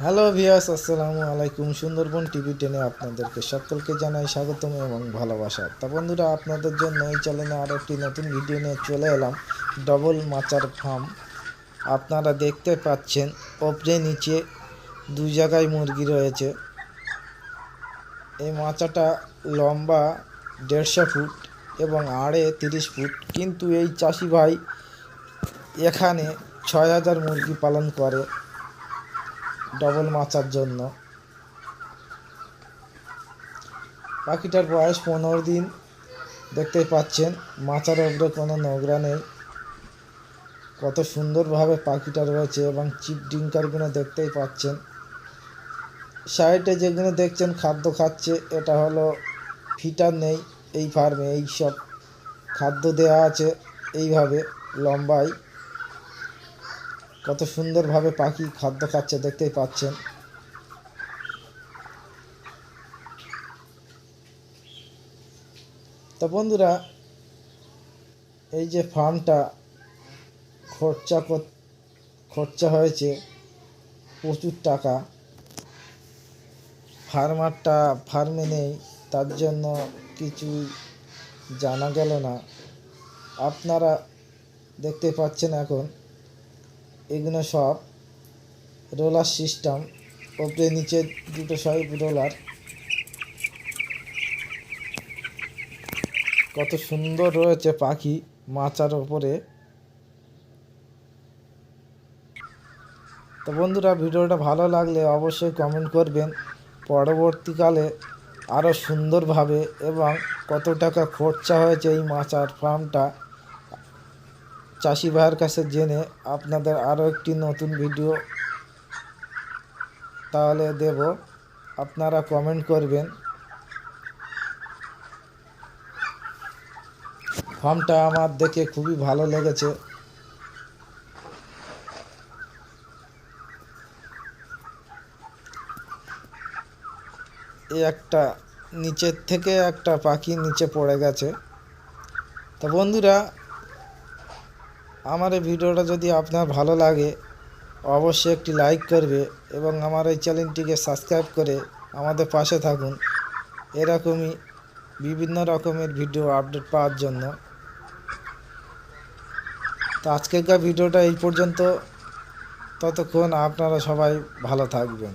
Hello viewers, আসসালামু আলাইকুম। Sundarban TV টেনে আপনাদেরকে সকলকে জানাই স্বাগতম এবং ভালোবাসা। তা বন্ধুরা, আপনাদের জন্য এই চ্যানেলে আরও একটি নতুন ভিডিও নিয়ে চলে এলাম। ডবল মাচার ফার্ম আপনারা দেখতে পাচ্ছেন। ওপরে নিচে দুই জায়গায় মুরগি রয়েছে। এই মাচাটা লম্বা 150 ফুট এবং আড়ে 30 ফুট। কিন্তু এই চাষি ভাই এখানে 6000 মুরগি পালন করে ডবল মাচার জন্য। পাখিটার বয়স 15 দিন। দেখতেই পাচ্ছেন মাচার উপরে কোনো নোংরা নেই। কত সুন্দরভাবে পাখিটা রয়েছে এবং চিপ ডিঙ্কারগুলো দেখতেই পাচ্ছেন। সাইডে যেগুলো দেখছেন খাদ্য খাচ্ছে, এটা হলো ফিটার নেই এই ফার্মে। এই সব খাদ্য দেওয়া আছে এইভাবে লম্বাই। কত সুন্দরভাবে পাখি খাদ্য খাচ্ছে দেখতেই পাচ্ছেন। তো বন্ধুরা, এই যে ফার্মটা খরচা হয়েছে প্রচুর টাকা। ফার্মে নেই, তার জন্য কিছুই জানা গেল না। আপনারা দেখতে পাচ্ছেন এখন এগুলো সব রোলার সিস্টেম। ওপরে নিচে দুটো সব রোলার। কত সুন্দর রয়েছে পাখি মাচার ওপরে। তো বন্ধুরা, ভিডিওটা ভালো লাগলে অবশ্যই কমেন্ট করবেন। পরবর্তীকালে আরও সুন্দরভাবে এবং কত টাকা খরচা হয়েছে এই মাচার ফার্মটা চাষি ভাইয়ের কাছে জেনে আপনাদের আরও একটি নতুন ভিডিও তাহলে দেব। আপনারা কমেন্ট করবেন। ফার্মটা আমার দেখে খুবই ভালো লেগেছে। এই একটা নিচের থেকে একটা পাখি নিচে পড়ে গেছে। তো বন্ধুরা, আমার এই ভিডিওটা যদি আপনার ভালো লাগে অবশ্যই একটি লাইক করবে এবং আমার এই চ্যানেলটিকে সাবস্ক্রাইব করে আমাদের পাশে থাকুন এরকমই বিভিন্ন রকমের ভিডিও আপডেট পাওয়ার জন্য। তো আজকেরকার ভিডিওটা এই পর্যন্ত। ততক্ষণ আপনারা সবাই ভালো থাকবেন।